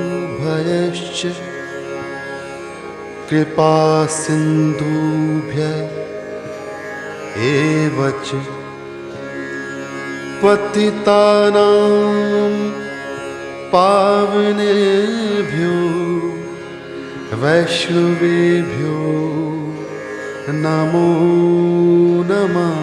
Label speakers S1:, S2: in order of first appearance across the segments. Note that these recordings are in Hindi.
S1: वाञ्छाकल्पतरुभ्यश्च कृपा सिन्धुभ्य एव च पतितानां पावनेभ्यो वैष्णवेभ्यो नमो नमः।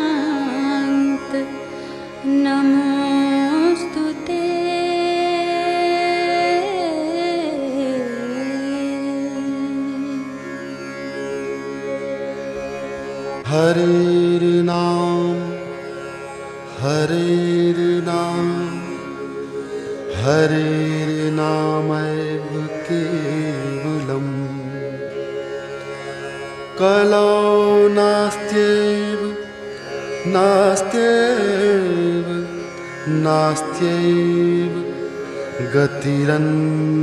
S2: राधाकान्त नमोस्तुते।
S1: हरेर्नाम हरेर्नाम हरेर्नामैव केवलम् कलौ नास्त्यैव नास्त्यैव नास्त्यैव गतिरन्यथा।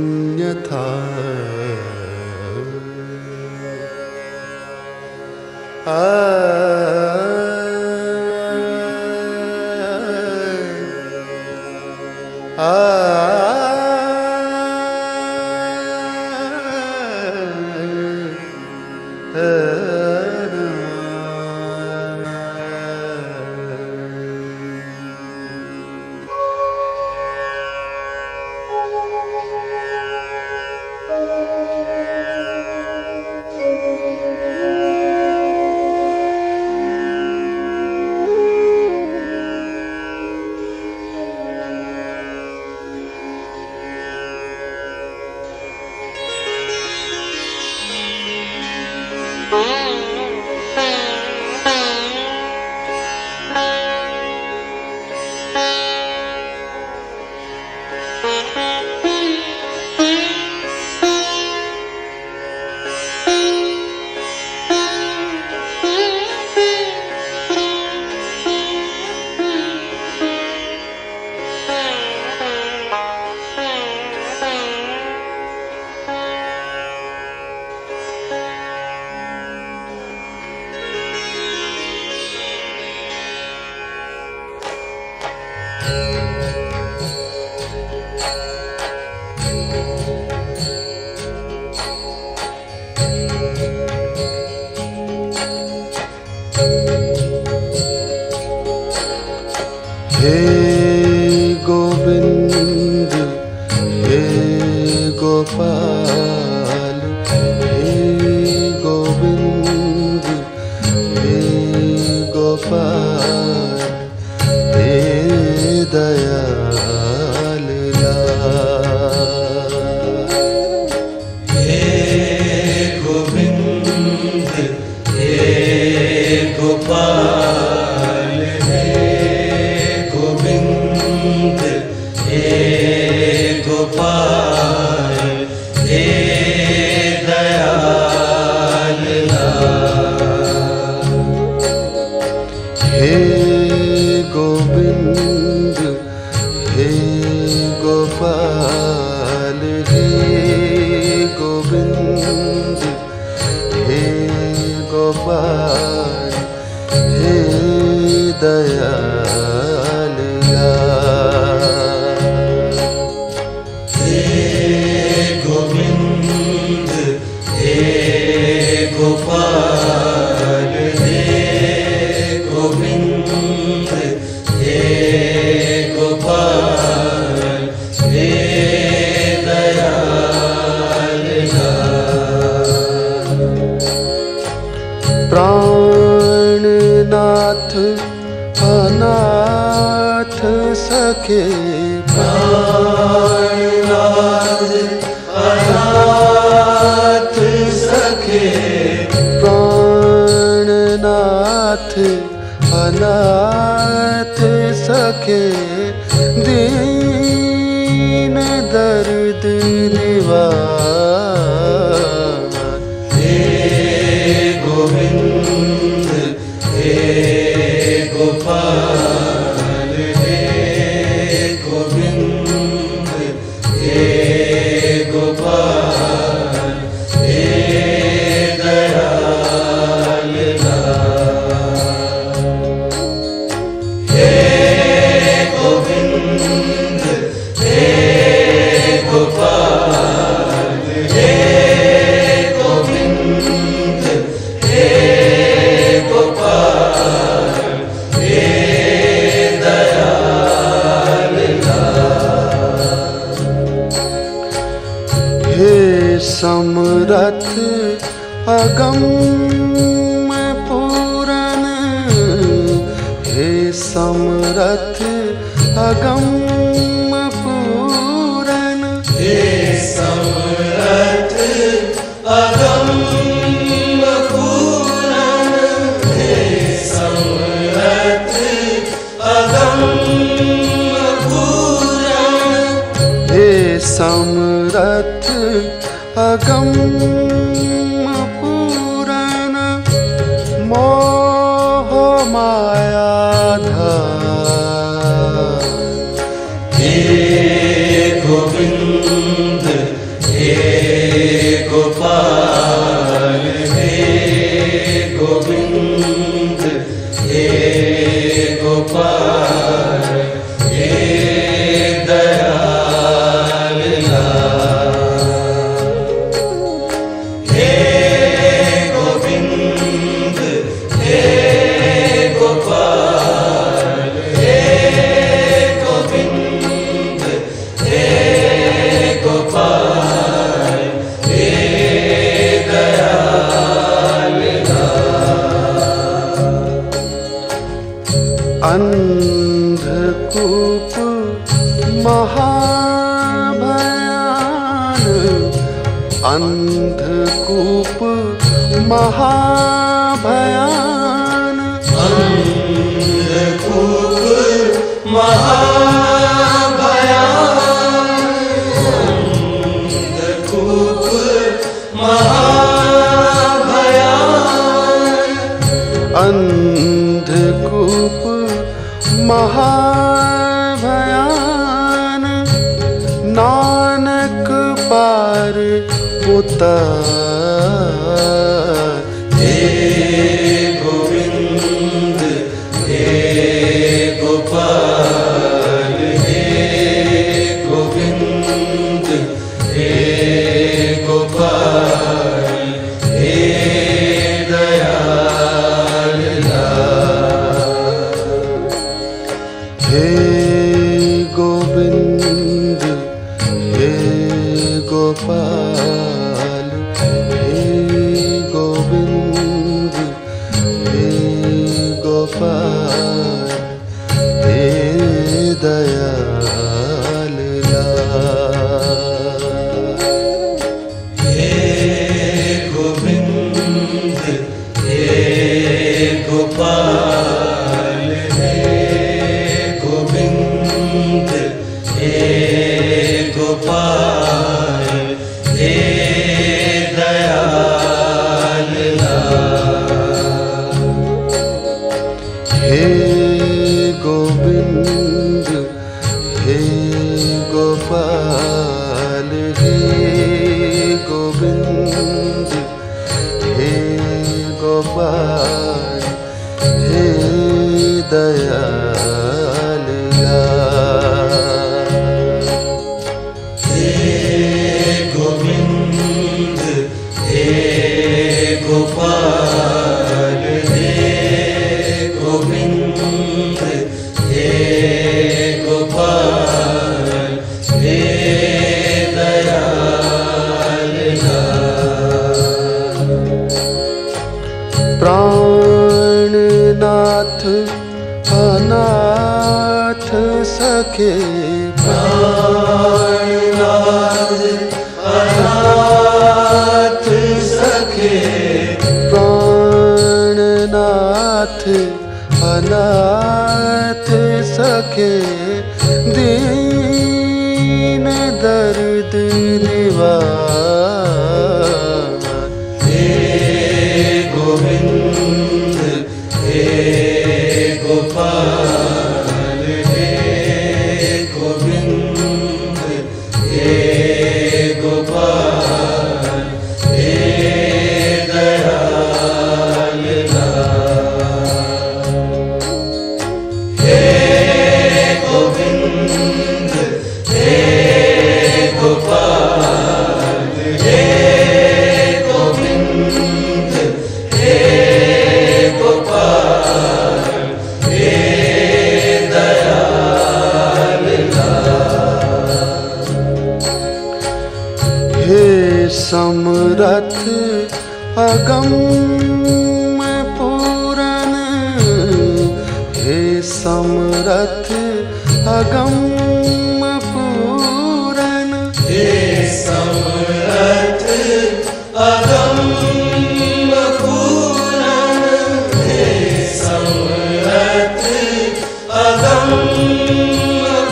S1: हे गोविंद हे गोपाल हे गोविंद हे गोपाल हे दयाल लाल।
S3: हे गोविंद हे गोपाल गोपाल हे दयाल लाल।
S1: हे गोविंद हे गोपाल हे गोविंद हे गोपाल हे दयाल लाल।
S3: गोविंद हे गोपाल हे गोविंद हे गोपाल हे
S1: सखे
S3: प्राणनाथ अनाथ सखे
S1: प्राणनाथ अनाथ सखे दीन दर्द निवार
S3: हे गोविंद हे गोपाल हे गोविंद हे गोपाल हे दयाल हे गोविंद हे गोपाल हे गोविंद हे गोपाल हे दयाल
S1: हे समरथ अगम पूरन हे समरथ अगम पूरन
S3: हे समरथ अगम पूरन हे समरथ अगम पूरन
S1: हे समरथ अगम पूरन मोह माया धार
S3: हे गोविंद हे गोपाल हे गोविंद हे गोपाल हे दयाल हे गोविंद हे गोपाल हे गोविंद हे गोपाल हे दयाल
S1: अंधकूप महाभयान अंधकूप महाभयान
S3: अंधकूप महाभयान अंधकूप महाभयान
S1: अंधकूप महाभयान नानक पार उतार
S3: हे गोविंद हे गोपाल हे गोविंद हे गोपाल हे दयाल
S1: हे गोविंद हे गोपाल हे गोविंद हे गोपाल हे दयाल
S3: हे गोविंद हे गोपाल हे गोविंद हे गोपाल
S1: सखे
S3: प्राणनाथ अनाथ सखे
S1: प्राणनाथ अनाथ सखे दीन दर्द निवार
S3: हे गोविंद हे गोपाल हे गोविंद हे गोपाल हे दयाल हे गोविंद हे गोपाल हे गोविंद हे गोपाल हे दयाल
S1: हे समरथ अगम पूरन हे समरथ अगम पूरन
S3: हे समरथ अगम पूरन हे समरथ अगम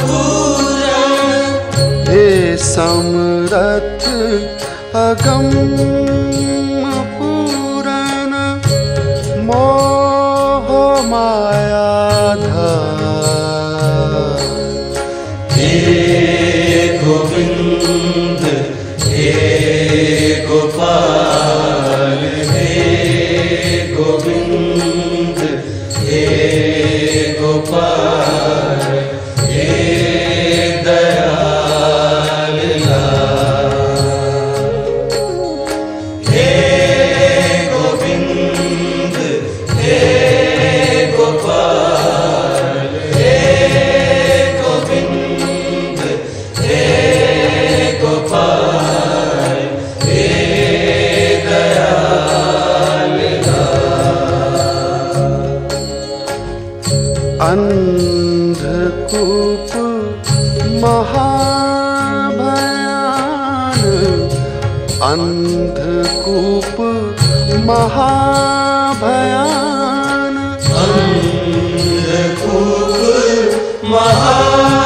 S3: पूरन
S1: हे समरथ अगम पूरन मोह माया धार
S3: हे गोविंद हे गोपाल हे गोविंद हे गोपाल हे दयाल हे गोविंद हे गोपाल हे गोविंद हे गोपाल हे दयाल
S1: अंधकूप महाभयान अंधकूप महाभयान
S3: अंधकूप महाभयान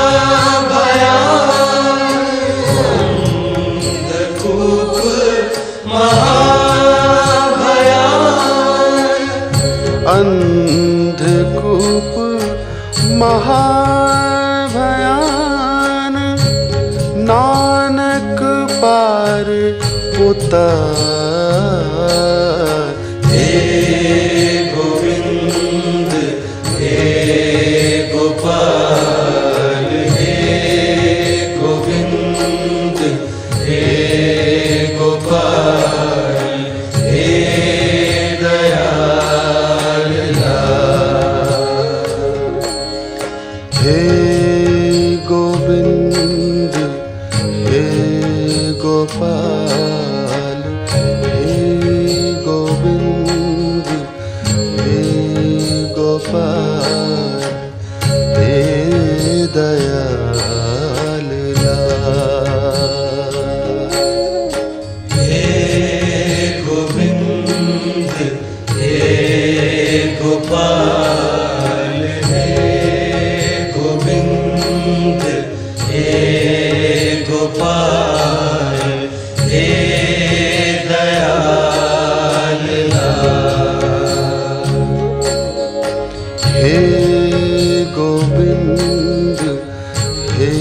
S3: अंधकूप महाभयान
S1: अंधकूप महाभयान नानक पार उतार
S3: हे गोविंद हे गोपाल हे गोविंद हे गोपाल हे दयाल
S1: हे गोविंद हे गोपाल हे गोविंद हे गोपाल हे दयाल
S3: हे गोविंद हे गोपाल हे गोविंद हे गोपाल हे दयाल
S1: हे गोविंद हे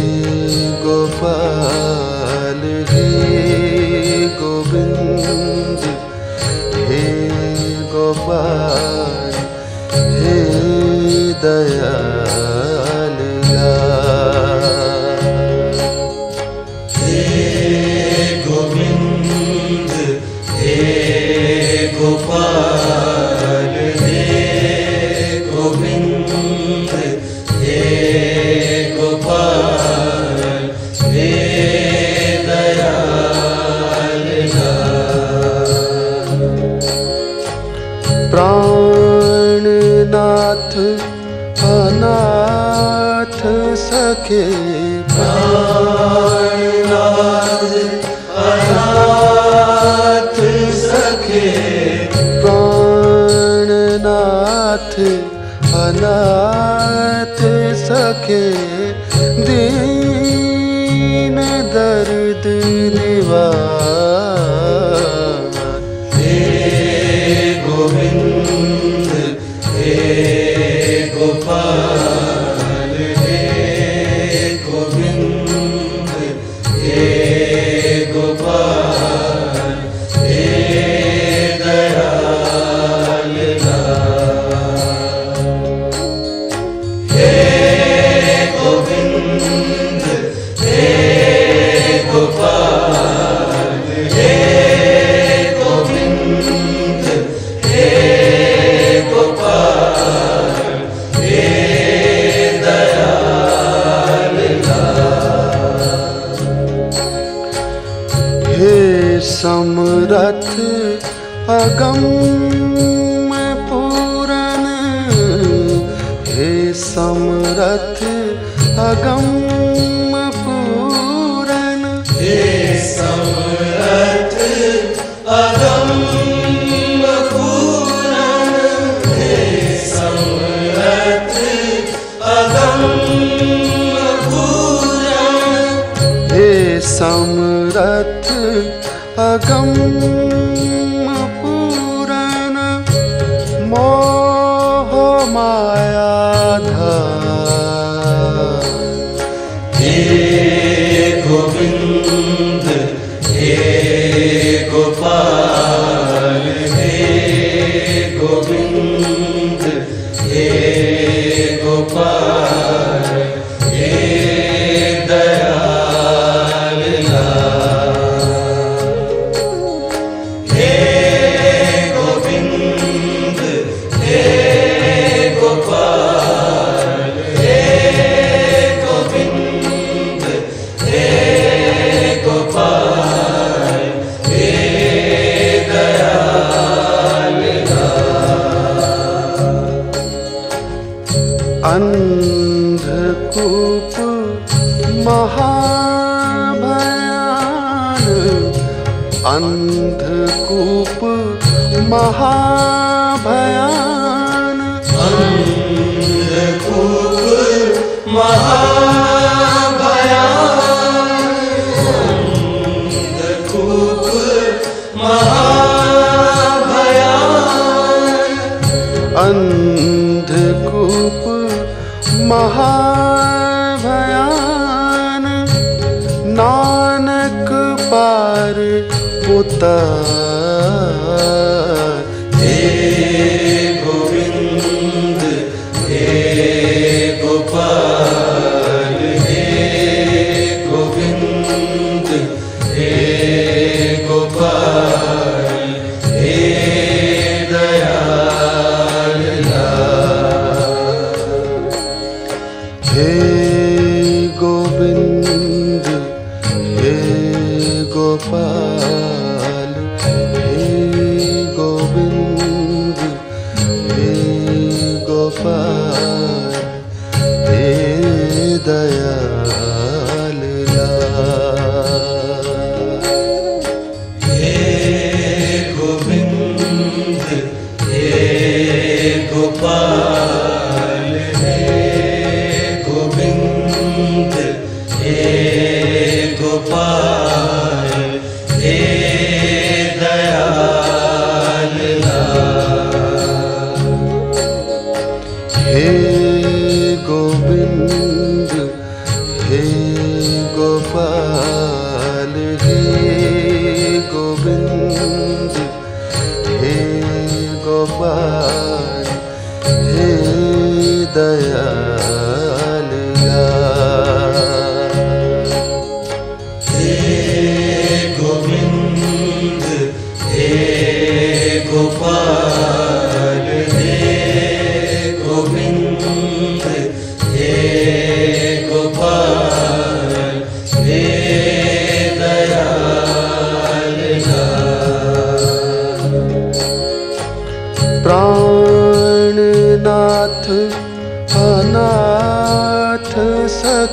S1: गोपाल हे गोविंद हे गोपाल हे दयाल
S3: हे गोविंद हे गोपाल हे गोविंद हे गोपाल हे दयाल
S1: सखे
S3: प्राणनाथ अनाथ सखे
S1: प्राणनाथ अनाथ सखे दीन दर्द निवार
S3: हे गोविंद हे गोपाल हे गोविंद हे गोपाल हे दयाल हे गोविंद हे गोपाल हे गोविंद हे गोपाल हे दयाल
S1: हे समरथ अगम पूरन हे समरथ अगम पूरन
S3: हे समरथ अगम पूरन हे समरथ अगम पूरन
S1: हे समरथ अगम पूरन मोह माया धार
S3: हे गोविंद हे गोपाल हे गोविंद हे गोपाल हे दयाल हे गोविंद हे गोपाल हे गोविंद हे गोपाल हे दयाल
S1: अंधकूप महाभयान अंधकूप महाभयान
S3: अंधकूप महाभयान अंधकूप महाभयान
S1: अंधकूप महाभयान नानक पार उतार
S3: हे गोविंद हे गोपाल हे गोविंद हे गोपाल हे दयाल
S1: हे गोविंद हे गोपाल हे गोविंद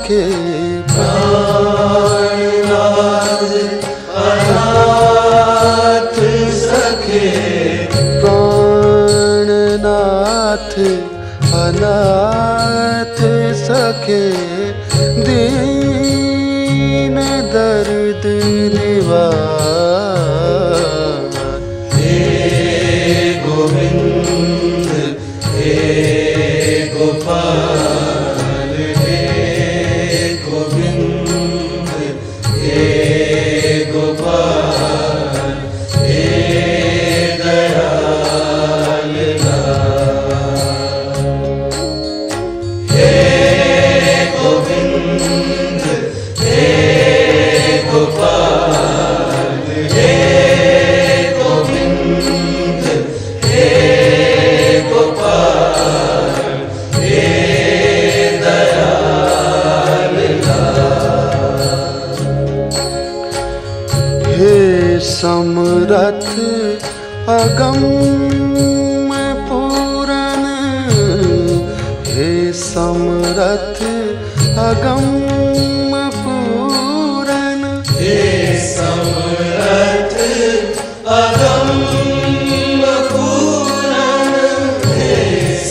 S1: सखे
S3: प्राणनाथ अनाथ सखे
S1: प्राणनाथ अनाथ सखे दीन दर्द निवार
S3: हे गोविंद हे गोपाल हे गोविंद हे गोपाल हे दयाल हे गोविंद हे गोपाल हे गोविंद हे गोपाल हे दयाल
S1: हे समरथ अगम पूरन हे समरथ अगम पूरन
S3: हे समरथ अगम पूरन हे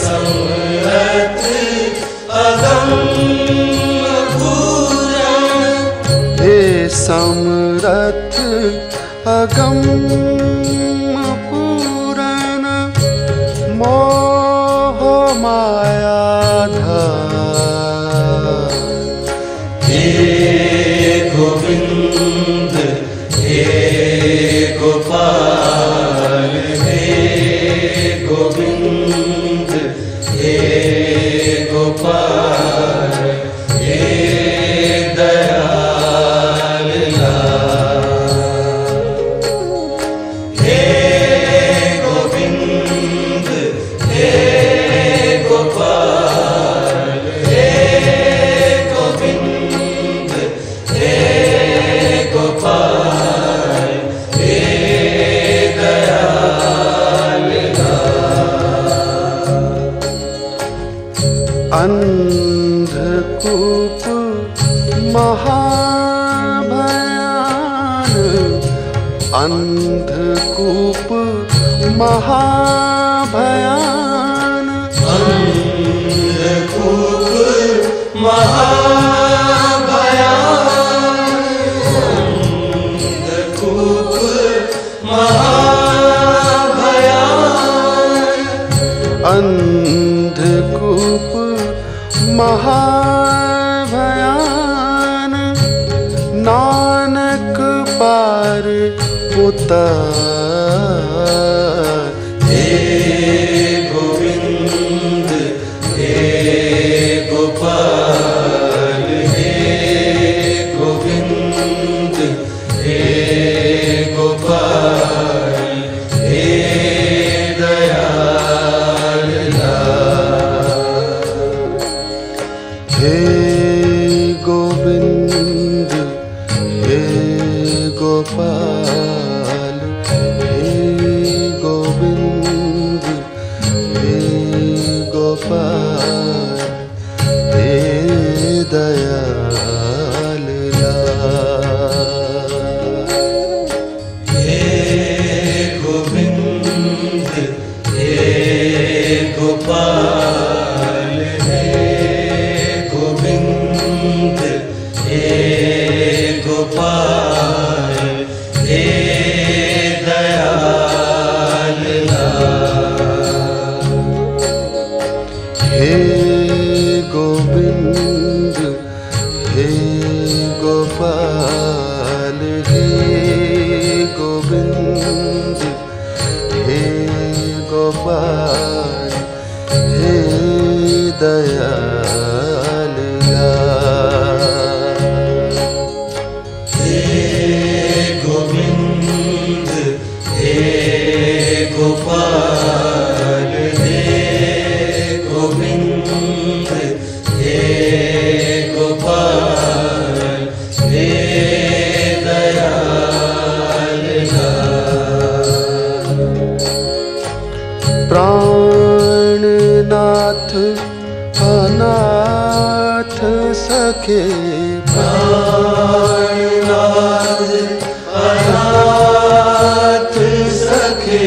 S3: समरथ अगम पूरन
S1: हे समरथ अगम पूरन मोह माया धार
S3: हे गोविंद हे गोपाल हे गोविंद हे गोपाल हे दयाल हे गोविंद हे गोपाल हे गोविंद हे गोपाल हे दयाल
S1: अंधकूप महाभयान अंधकूप महाभयान
S3: अंधकूप महाभयान अंधकूप महाभयान
S1: अंधकूप महाभयान नानक पार उतार
S3: हे गोविंद हे गोपाल हे गोविंद हे गोपाल हे दयाल
S1: हे गोविंद हे गोपाल हे गोविंद हे गोपाल हे दयाल
S3: हे गोविंद हे गोपाल हे गोविंद हे गोपाल हे दयाल
S1: हे गोविंद हे गोपाल हे गोविंद हे गोपाल हे दयाल
S3: हे
S1: सखे
S3: प्राणनाथ अनाथ सखे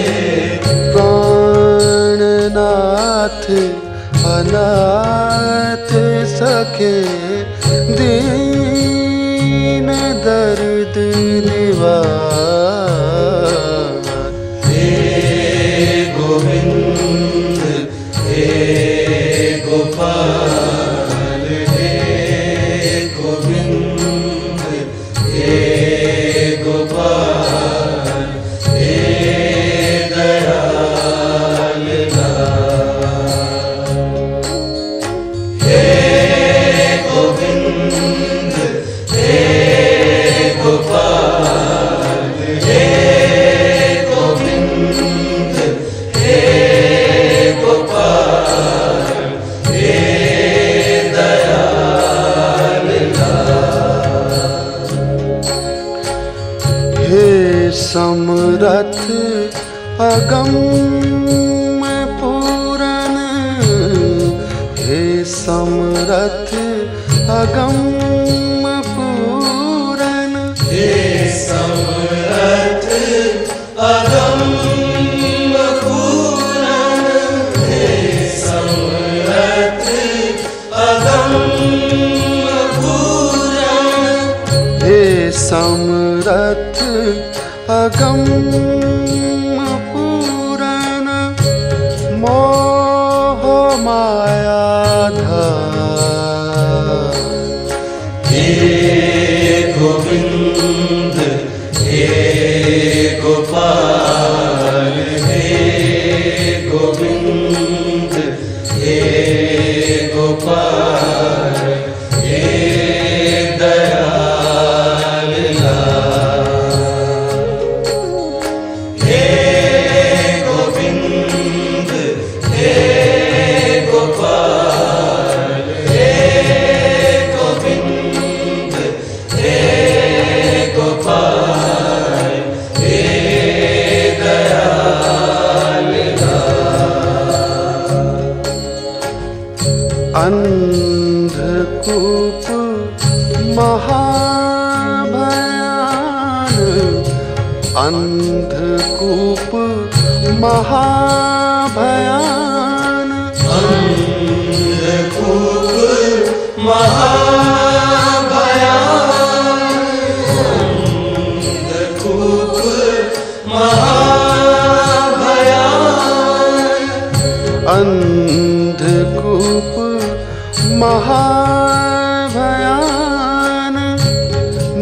S1: प्राणनाथ अनाथ सखे दीन दर्द निवार
S3: हे गोविंद हे गोपाल हे गोविंद हे गोपाल हे दयाल हे गोविंद हे गोपाल हे गोविंद हे गोपाल हे दयाल
S1: हे समरथ अगम पूरन हे समरथ अगम पूरन
S3: हे समरथ अगम पूरन हे समरथ अगम पूरन
S1: हे समरथ अगम पूरन मोह माया धार
S3: हे गोविंद हे गोपाल हे गोविंद हे गोपाल हे दयाल हे गोविंद हे गोपाल हे गोविंद हे गोपाल हे दयाल
S1: अंधकूप महाभयान अंधकूप महाभयान
S3: अंधकूप महाभयान अंधकूप महाभयान
S1: अंधकूप महाभयान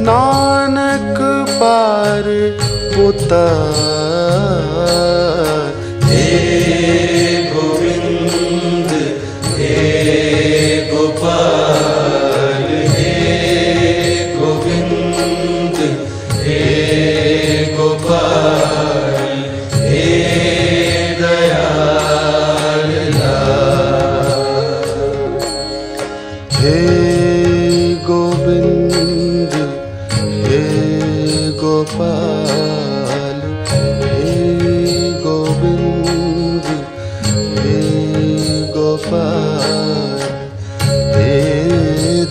S1: नानक पार उतार
S3: हे गोविंद हे गोपाल हे गोविंद हे गोपाल हे दयाल
S1: हे गोविंद हे गोपाल हे गोविंद हे गोपाल हे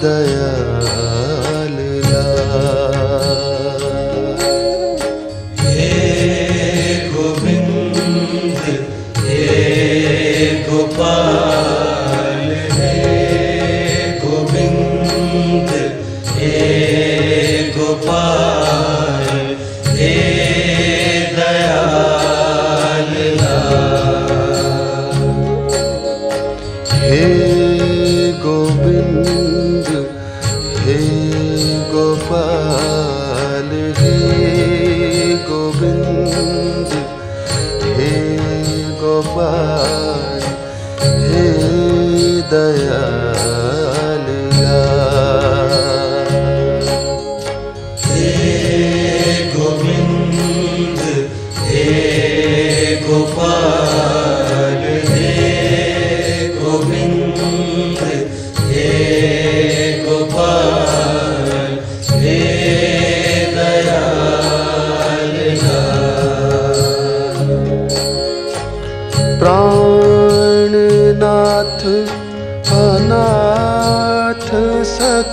S1: दयाल
S3: हे गोविंद हे गोपाल हे गोविंद हे गोपाल हे दयाल
S1: हे गोविंद हे गोपाल हे गोविंद हे गोपाल हे दयाल
S3: हे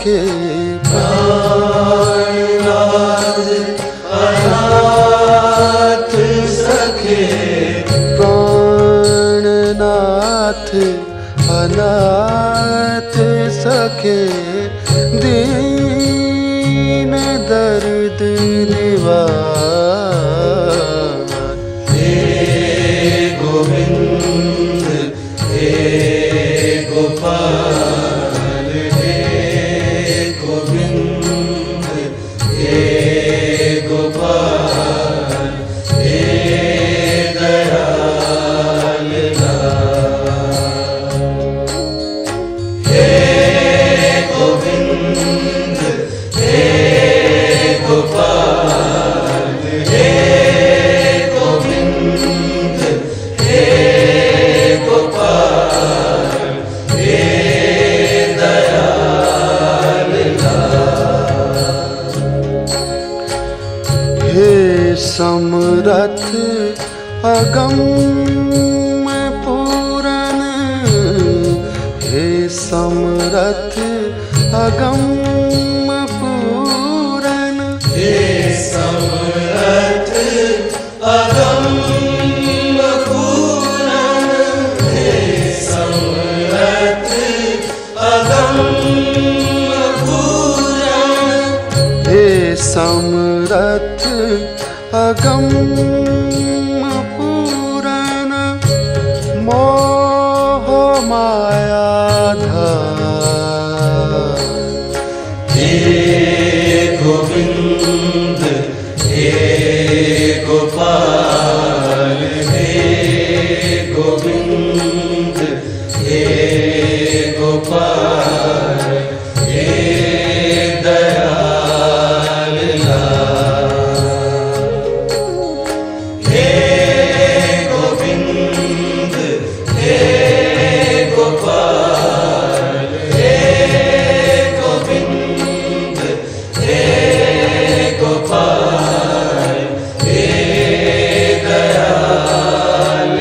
S1: सखे
S3: प्राणनाथ अनाथ सखे
S1: प्राणनाथ अनाथ सखे दीन दर्द निवार
S3: हे गोविंद हे गोपाल हे गोविंद हे गोपाल हे दयाल हे गोविंद हे गोपाल हे गोविंद हे गोपाल हे दयाल
S1: हे समरथ अगम पूरन हे समरथ अगम पूरन
S3: हे समरथ अगम पूरन हे समरथ अगम पूरन
S1: हे समरथ अगम पूरन मोह माया धार
S3: हे गोविंद हे गोपाल हे गोविंद हे गोपाल हे दयाल हे गोविंद हे गोपाल हे गोविंद हे गोपाल हे दयाल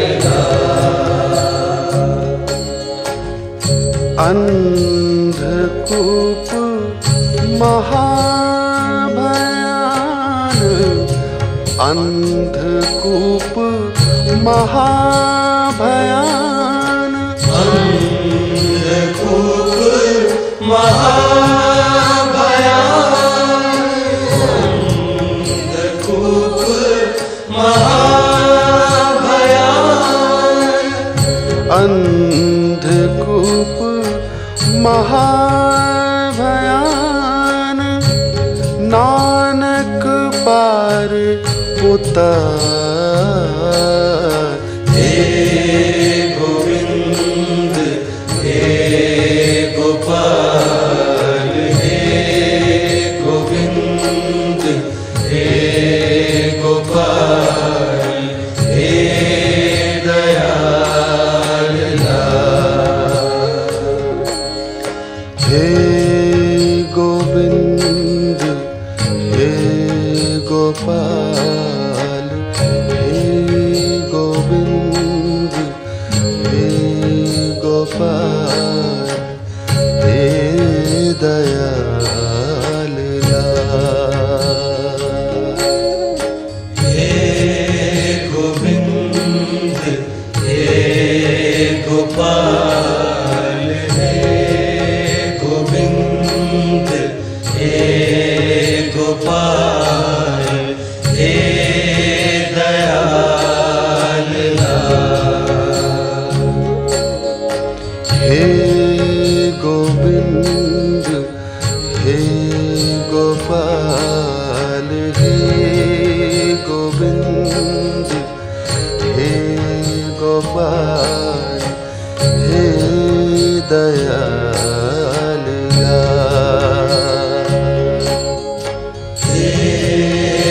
S1: अंधकूप महाभयान अंधकूप महाभयान
S3: अंधकूप महाभयान अंधकूप महाभयान
S1: अंधकूप महाभयान नानक पार उतार
S3: हे गोविंद हे गोपाल हे गोविंद हे गोपाल हे दयाल
S1: हे गोविंद हे गोपाल हे गोविंद हे गोपाल हे दयाल
S3: हे गोविंद हे गोपाल हे गोविंद हे गोपाल हे दयाल
S1: हे गोविंद हे गोपाल हे गोविंद हे गोपाल हे दयाल
S3: हे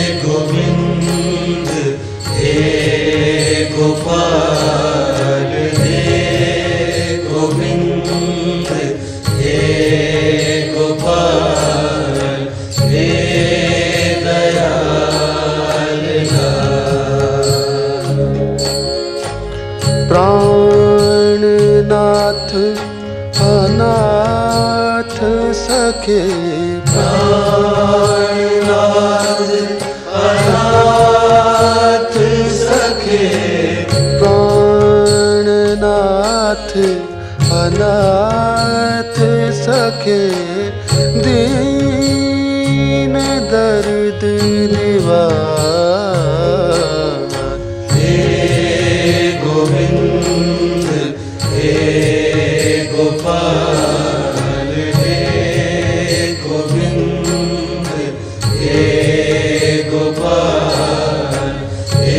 S1: सखे
S3: प्राणनाथ अनाथ सखे
S1: प्राणनाथ अनाथ सखे दीन दर्द निवार
S3: हे गोविंद हे गोपाल हे गोविंद हे गोपाल हे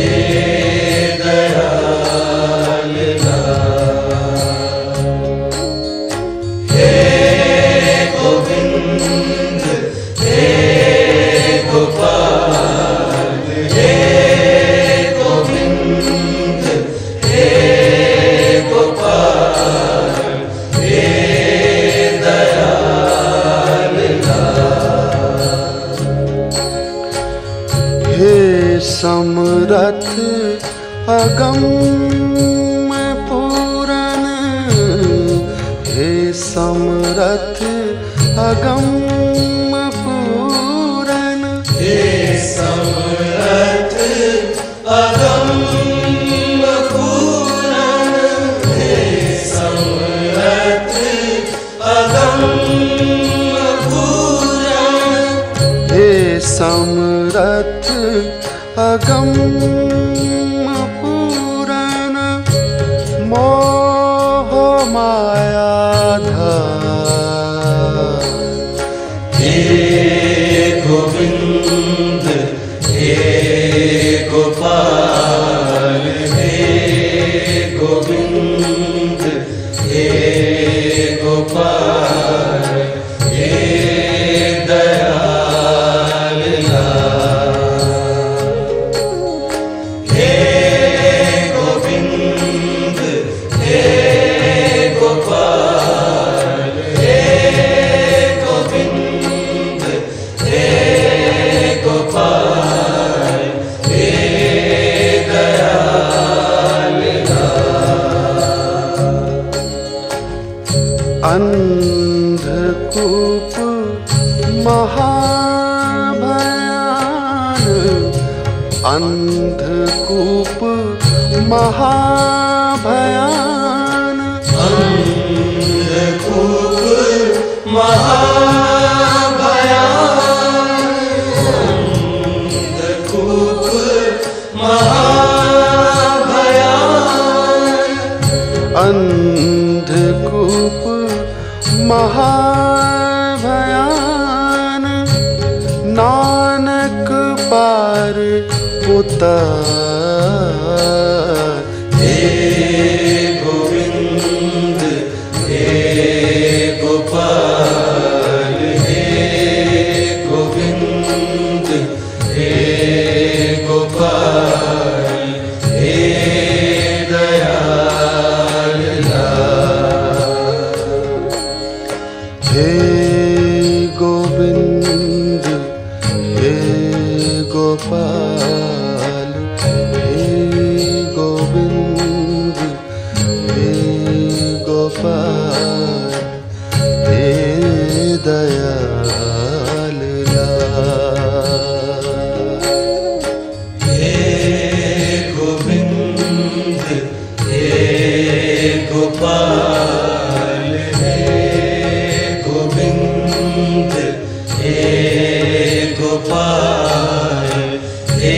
S3: दयाल हे गोविंद हे गोपाल हे गोविंद हे गोपाल हे दयाल
S1: हे समरथ अगम पूरन हे समरथ अगम पूरन
S3: हे समरथ अगम पूरन हे समरथ अगम पूरन
S1: हे समरथ अगम पूरन मोह माया धार
S3: हे गोविंद हे गोपाल हे गोविंद हे गोपाल हे दयाल हे गोविंद हे गोपाल हे गोविंद हे गोपाल हे दयाल
S1: अंधकूप महाभयान अंधकूप महाभयान
S3: अंधकूप महाभयान अंधकूप महाभयान
S1: अंधकूप महाभयान नानक पार उतार
S3: हे गोविंद हे गोपाल हे गोविंद हे गोपाल हे दयाल
S1: हे गोविंद हे गोपाल हे गोविंद हे गोपाल हे दयाल
S3: हे गोविंद हे गोपाल हे गोविंद हे गोपाल हे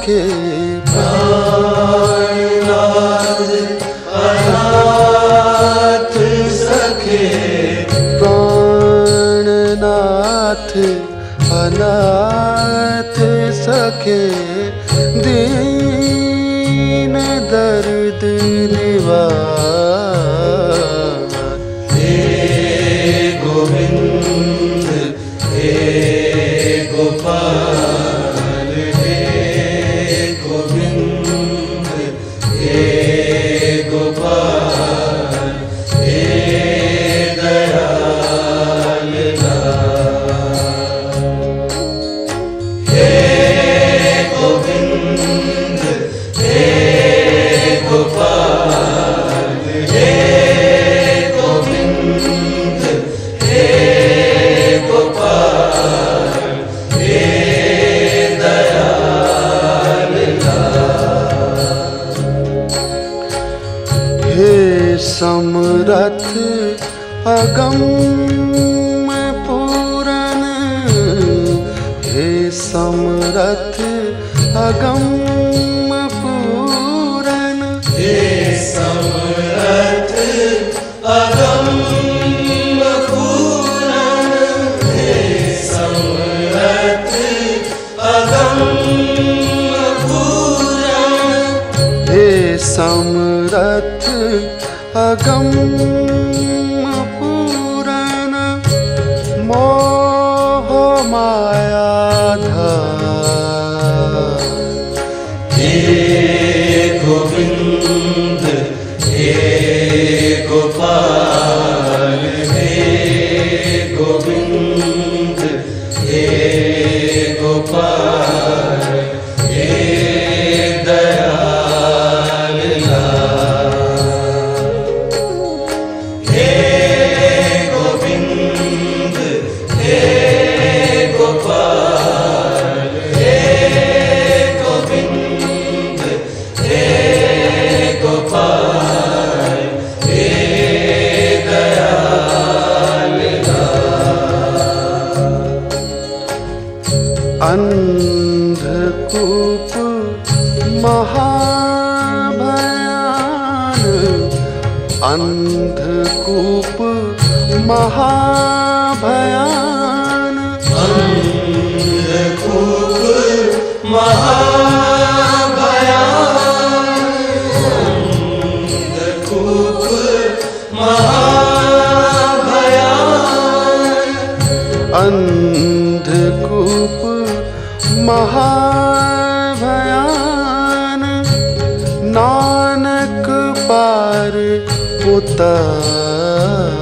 S1: सके
S3: प्राणनाथ अनाथ सखे
S1: प्राणनाथ अनाथ सखे दीन दर्द निवार
S3: हे गोविंद हे गोपाल हे गोविंद हे गोपाल हे दयाल हे गोविंद हे गोपाल हे गोविंद हे गोपाल हे दयाल
S1: हे समरथ अगम पूरन हे समरथ अगम पूरन
S3: हे समरथ अगम पूरन हे समरथ अगम पूरन
S1: हे समरथ अगम पूरन मोह माया धार
S3: हे गोविंद हे गोपाल हे गोविंद हे गोपाल हे दयाल हे गोविंद हे गोपाल हे गोविंद हे गोपाल हे दयाल
S1: अंधकूप महाभयान अंधकूप महाभयान
S3: अंधकूप महाभयान अंधकूप महाभयान
S1: अंधकूप महाभयान नानक पार उतार